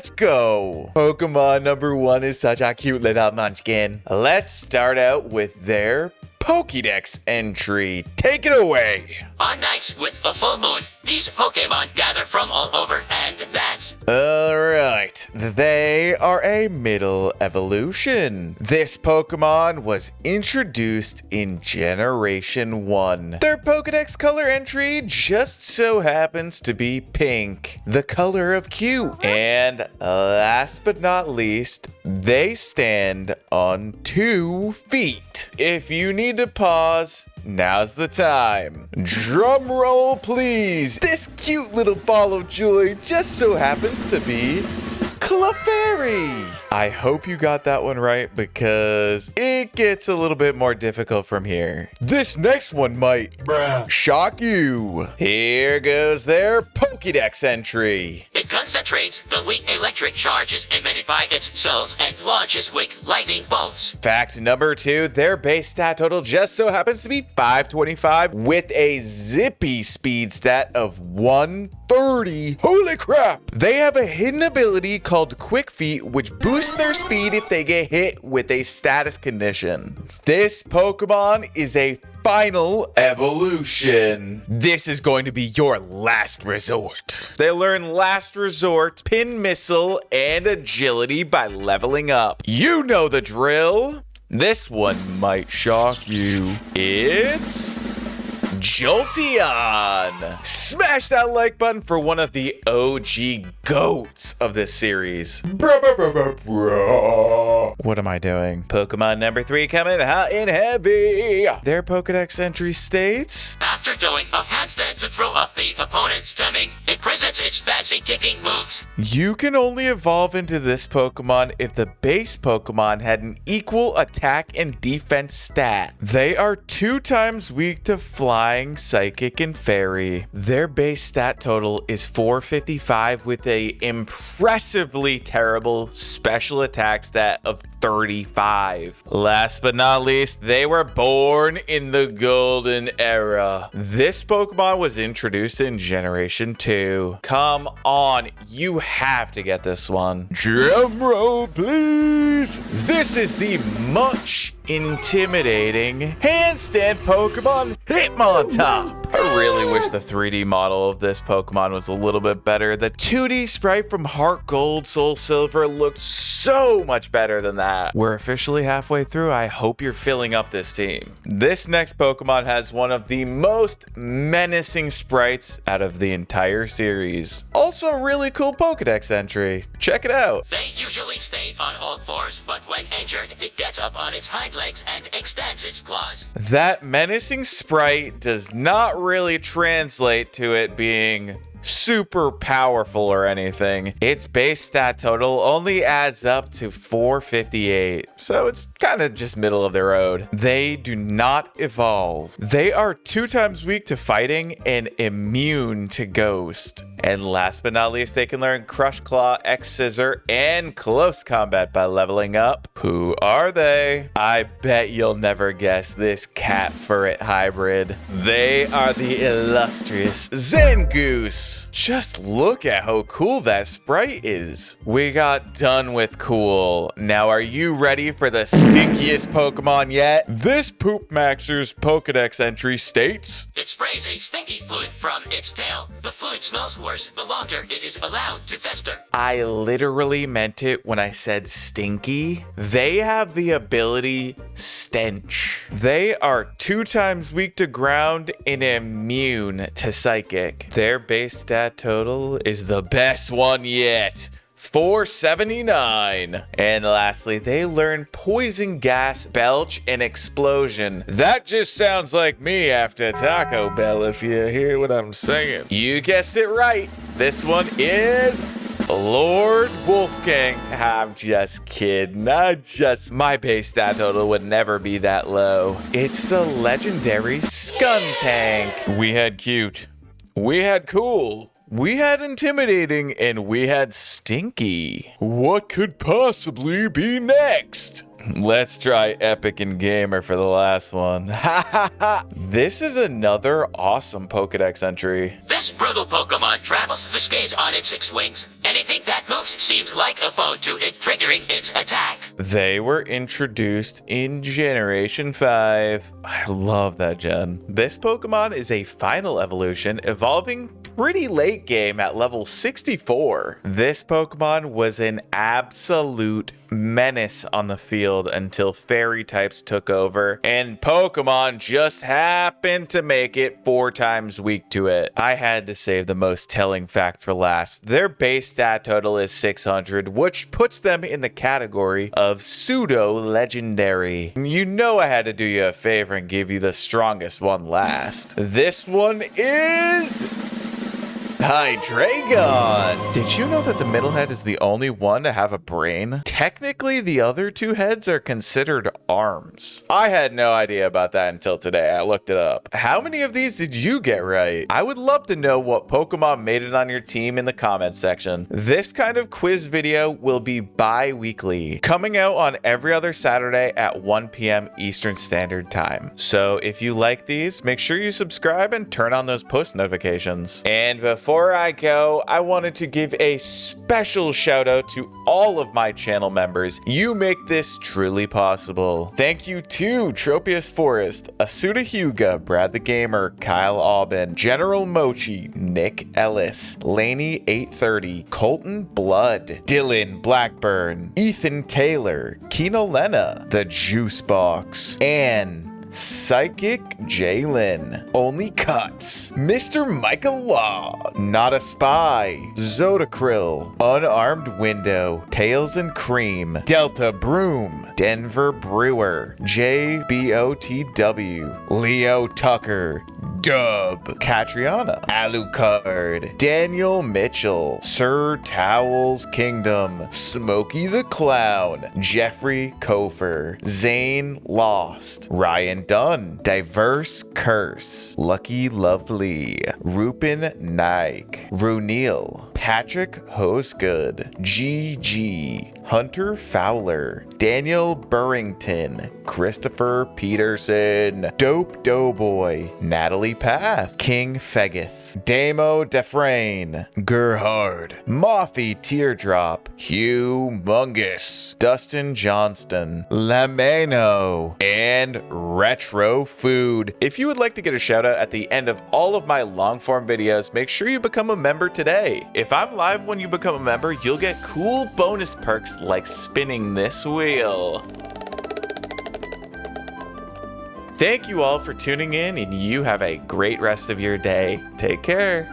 let's go. Pokemon number 1 is such a cute little munchkin. Let's start out with their Pokédex entry. Take it away. On nights with a full moon, these Pokemon gather from all over and dance. Alright, they are a middle evolution. This Pokemon was introduced in Generation 1. Their Pokédex color entry just so happens to be pink, the color of cute. And last but not least, they stand on 2 feet. If you need to pause, now's the time. Drum roll, please. This cute little ball of joy just so happens to be Clefairy. I hope you got that one right because it gets a little bit more difficult from here. This next one might shock you. Here goes their Pokédex entry. It concentrates the weak electric charges emitted by its cells and launches weak lightning bolts. Fact number 2, their base stat total just so happens to be 525 with a zippy speed stat of 130. Holy crap! They have a hidden ability called Quick Feet, which boosts their speed if they get hit with a status condition. This Pokemon is a final evolution. This is going to be your last resort. They learn last resort, pin missile, and agility by leveling up. You know the drill. This one might shock you. It's Jolteon! Smash that like button for one of the OG GOATs of this series. What am I doing? Pokemon number 3 coming hot and heavy. Their Pokédex entry states, After doing a handstand to throw up the opponent's stomach, it presents its fancy kicking moves. you can only evolve into this Pokemon if the base Pokemon had an equal attack and defense stat. They are 2 times weak to flying, psychic, and fairy. Their base stat total is 455 with a impressively terrible special attack stat of 35. Last but not least, they were born in the golden era. This Pokemon was introduced in Generation 2. Come on, you have to get this one. Drum roll, please. This is the much intimidating handstand Pokemon Hitmontop. I really wish the 3D model of this Pokemon was a little bit better. The 2D sprite from Heart Gold, Soul Silver looked so much better than that. We're officially halfway through. I hope you're filling up this team. This next Pokemon has one of the most menacing sprites out of the entire series. Also a really cool Pokédex entry. Check it out. They usually stay on all fours, but when injured, it gets up on its hind legs and extends its claws. That menacing sprite does not really translate to it being super powerful or anything. Its base stat total only adds up to 458, so it's kind of just middle of the road. They do not evolve. They are 2 times weak to fighting and immune to ghost. And last but not least, they can learn Crush Claw, X Scissor, and Close Combat by leveling up. Who are they? I bet you'll never guess this cat ferret hybrid. They are the illustrious Zangoose. Just look at how cool that sprite is. We got done with cool. Now are you ready for the stinkiest Pokemon yet? This Poop Maxer's Pokédex entry states, It sprays a stinky fluid from its tail. The fluid smells worse the longer it is allowed to fester. I literally meant it when I said stinky. They have the ability Stench. They are 2 times weak to ground and immune to psychic. Their base stat total is the best one yet. 479. And lastly, they learn Poison Gas, Belch, and Explosion. That just sounds like me after Taco Bell, if you hear what I'm saying. You guessed it right. This one is Lord Wolfgang. I'm just kidding. My base stat total would never be that low. It's the legendary Skuntank. We had cute. We had cool. We had intimidating, and we had stinky. What could possibly be next? Let's try Epic and Gamer for the last one. This is another awesome Pokedex entry. This brutal Pokemon travels the skies on its 6 wings. Anything that moves seems like a foe to it, triggering its attack. They were introduced in Generation 5. I love that gen. This Pokemon is a final evolution, evolving pretty late game at level 64. This Pokemon was an absolute menace on the field until fairy types took over, and Pokemon just happened to make it 4 times weak to it. I had to save the most telling fact for last. Their base stat total is 600, which puts them in the category of pseudo-legendary. You know I had to do you a favor and give you the strongest one last. This one is Hydreigon! Did you know that the middle head is the only one to have a brain? Technically, the other 2 heads are considered arms. I had no idea about that until today. I looked it up. How many of these did you get right? I would love to know what Pokemon made it on your team in the comments section. This kind of quiz video will be bi-weekly, coming out on every other Saturday at 1 p.m. Eastern Standard Time. So if you like these, make sure you subscribe and turn on those post notifications. And before I go, I wanted to give a special shout out to all of my channel members. You make this truly possible. Thank you to Tropius Forest, Asuda Huga, Brad the Gamer, Kyle Aubin, General Mochi, Nick Ellis, Laney 830, Colton Blood, Dylan Blackburn, Ethan Taylor, Kino Lena, The Juice Box, and Psychic Jalen, Only Cuts, Mr. Micah Law, Not a Spy, Zodacryl, Unarmed Window, Tails and Cream, Delta Broom, Denver Brewer, JBOTW, Leo Tucker, Dub, Catriona, Alucard, Daniel Mitchell, Sir Towels Kingdom, Smokey the Clown, Jeffrey Kofer, Zane Lost, Ryan Dunn, Diverse Curse, Lucky Lovely, Rupin Nike, Runil, Patrick Hosegood, GG, Hunter Fowler, Daniel Burrington, Christopher Peterson, Dope Doughboy, Natalie Path, King Fegith, Damo Defrain, Gerhard, Mothy Teardrop, Humongous, Dustin Johnston, Lameno, and Retro Food. If you would like to get a shout out at the end of all of my long form videos, make sure you become a member today. If I'm live when you become a member, you'll get cool bonus perks like spinning this wheel. Thank you all for tuning in, and you have a great rest of your day. Take care.